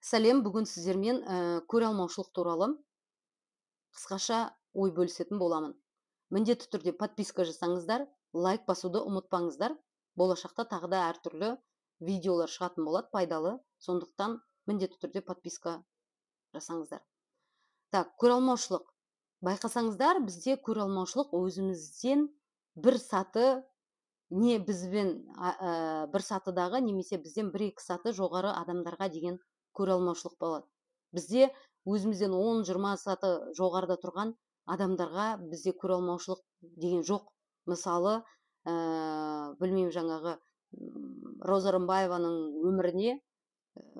Сәлем, бүгін сіздермен көре алмаушылық туралы қысқаша ой бөлісетін боламын. Міндетті түрде подписка жасаңыздар, лайк басуды ұмытпаңыздар. Болашақта тағы да әртүрлі видеолар шығатын болады, пайдалы. Сондықтан міндетті түрде подписка жасаңыздар. Так, көре алмаушылық. Байқасаңыздар, бізде көре алмаушылық өзімізден бір саты не бізбен бір сатыдағы немесе бізден 1-2 саты жоғары адамдарға деген көре алмаушылық болады. Бізде өзімізден 10-20 саты жоғарыда тұрған адамдарға бізде көре алмаушылық деген жоқ. Мысалы, білмеймін, жаңағы Роза Рымбаеваның өміріне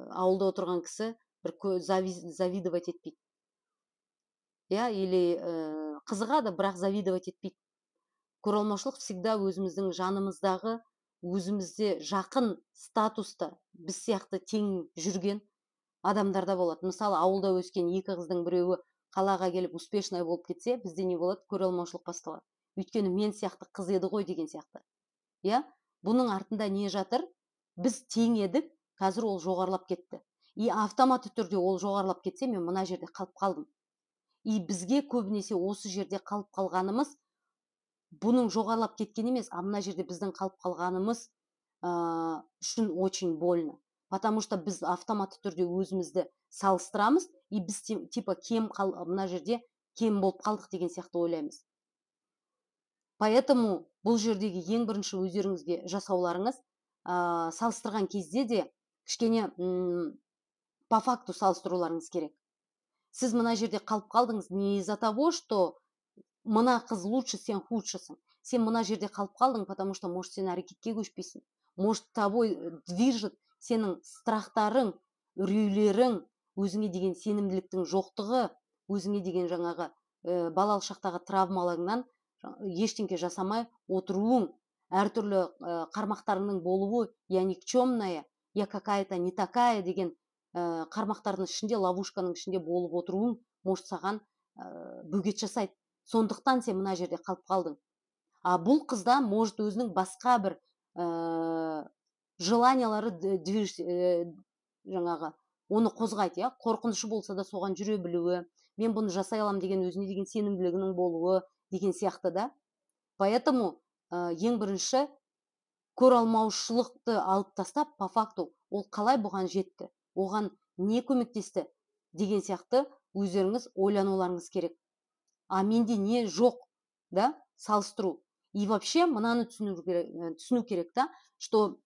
ауылда отырған кісі бір завидовать етпейді. Или қызығады, бірақ завидовать етпейді. Көре алмаушылық всегда өзіміздің жанымыздағы, өзімізде жақын статуста біз сияқты тең жүрген адамдарда болады. Мысалы, ауылда өскен 2 қыздың біреуі қалаға келіп успешный болып кетсе, бізде не болады? Көре алмаушылық басталады. Өйткені мен сияқты қыз еді ғой деген сияқты. Бұның артында не жатыр? Біз тең едік, қазір ол жоғарылап кетті. И автоматты түрде ол жоғарылап кетсе, мен мына жерде қалып қалдым. И бізге көбінесе осы жерде қалып қалғанымыз бұның жоғарылап кеткен емес, мына жерде біздің қалып қалғанымыз үшін очень больно. Потому что біз автоматты түрде өзімізді салыстырамыз, и біз типа мына жерде кем болып қалдық деген сияқты ойлаймыз. Поэтому бұл жердегі ең бірінші өздеріңізге жасауларыңыз, салыстырған кезде де кішкене по факту салыстыруларыңыз керек. Сіз мына жерде қалып қалдыңыз не из-за того, что мына қыз лучше, сен худшысың. Сен мына жерде қалып қалдың, потому что, может, сен әрекетке көшпейсің. Может, тобой движет сенің страхтарың, үрейлерің, өзіңе деген сенімділіктің жоқтығы, өзіңе деген жаңағы балалық шақтағы травмаларыңнан ештеңке жасамай отыруың, әртүрлі қармақтарының болуы, я никчемная, я какая-то не такая деген қармақтардың ішінде, ловушканың ішінде болып отыруың, может, саған бөгет жасайды. Сондықтан сен мына жерде қалып қалдың. Бұл қызда, может, өзінің басқа бір желаниялары жаңағы оны қозғайды, қорқынышы болса да соған жүре білуі, мен бұны жасай алам деген өзіне деген сенімділігінің болуы деген сияқты да. Поэтому ең бірінші көре алмаушылықты алып тастап, по факту ол қалай бұған жетті, оған не көмектесті деген сияқты өздеріңіз ойлануларыңыз керек. Менде не жоқ, да, салыстыру. И вообще мынаны түсіну керек, да, что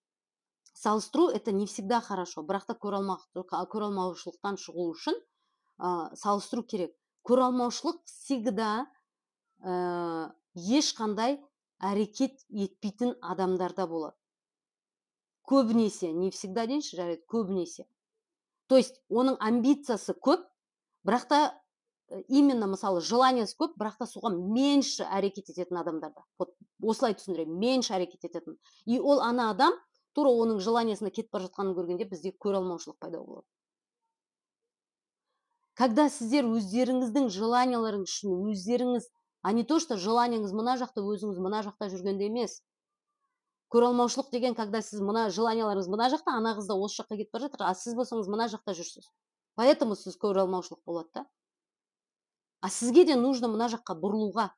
салыстыру это не всегда хорошо. Бірақ та көре алмаушылықтан шығу үшін салыстыру керек. Көре алмаушылық всегда ешқандай әрекет етпейтін адамдарда болады. Көбінесе, не всегда дейінші, жарайды, көбінесе. То есть оның амбициясы көп, бірақ та именно, мысалы, желаниясы көп, бірақ та соған меньше әрекет ететін адамдарда. Осылай түсіндірем, меньше әрекет ететін. И ол ана адам тура оның желаниясына кетіп бара жатқанын көргенде бізде көре алмаушылық пайда болады. Когда сіздер өздеріңіздің желанияларыңыз үшін өздеріңіз, не то, что желанияңыз мына жақта, өзіңіз мына жақта жүргенде емес. Көре алмаушылық деген, когда сіз мына желанияларыңыз мына жақта, ана қыз да осы жаққа кетіп бара жатыр, сіз болсаңыз мына жақта жүрсіз. Поэтому сіз көре алмаушылық болады да. Сізге де нужно мына жаққа бұрылуға.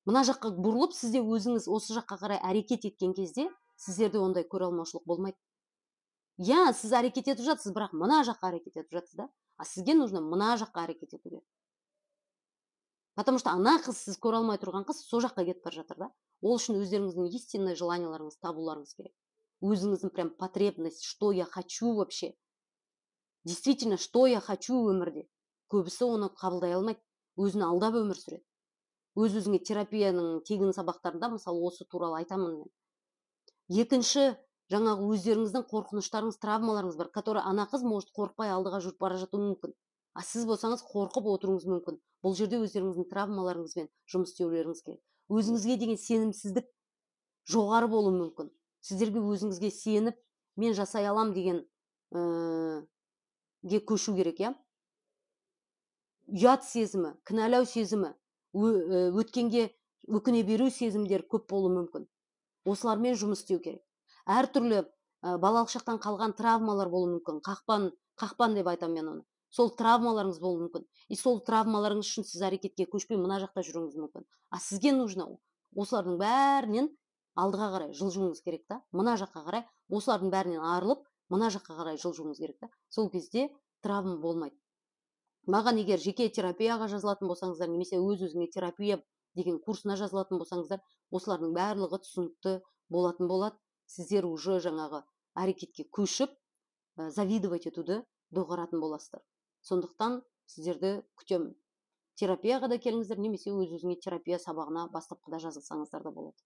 Мына жаққа бұрылып, сізде өзіңіз осы жаққа қарай әрекет еткен кезде, сіздерде ондай көре алмаушылық болмайды. Сіз әрекет етіп жатсыз, бірақ мына жаққа әрекет етіп жатсыз да. Сізге нужно мына жаққа әрекет етуге. Потому что ана қыз, сіз көре алмай тұрған қыз, со жаққа кетіп бара жатыр да. Ол үшін өздеріңіздің истинный желанияларыңыз табуларыңыз керек. Өзіңіздің прям потребность, что я хочу вообще. Действительно, что я хочу өмірде. Көбісі оны қабылдай алмайды, өзін алдап өмір сүреді. Өз-өзіңе терапияның тегін сабақтарында, мысалы, осы туралы айтамын мен. Екінші, жаңағы өздеріңіздің қорқыныштарыңыз, травмаларыңыз бар, который ана қыз может қорықпай алдыға жүріп бара жатуы мүмкін. Сіз болсаңыз қорқып отыруыңыз мүмкін. Бұл жерде өздеріңіздің травмаларыңызбен жұмыс істеулеріңіз керек. Өзіңізге деген сенімсіздік жоғары болуы мүмкін. Сіздерге өзіңізге сеніп, мен жасай алам деген көшу керек, Ұят сезімі, кінәлау сезімі, өткенге өкіне беру сезімдер көп болуы мүмкін. Осылармен жұмыс істеу керек. Әртүрлі балалық шақтан қалған травмалар болуы мүмкін. Қақпан деп айтамын мен оны. Сол травмаларыңыз болуы мүмкін. И сол травмаларыңыз үшін сіз әрекетке көшпей мына жақта жүруіңіз мүмкін. А сізге нужно осылардың бәрінен алдыға қарай жылжуыңыз керек та. Мына жаққа қарай осылардың бәрінен арылып, мына жаққа қарай жылжуыңыз керек та. Сол кезде травма болмайды. Маған егер жеке терапияға жазылатын болсаңыздар, немесе өз-өзіңе терапия деген курсына жазылатын болсаңыздар, осылардың барлығы түсінікті болатын болады. Сіздер уже жаңағы әрекетке көшіп, завидовать етуді доғаратын боласыздар. Сондықтан сіздерді күтемін. Терапияға да келіңіздер, немесе өз-өзіңе терапия сабағына бастапқыда жазылсаңыздар да болады.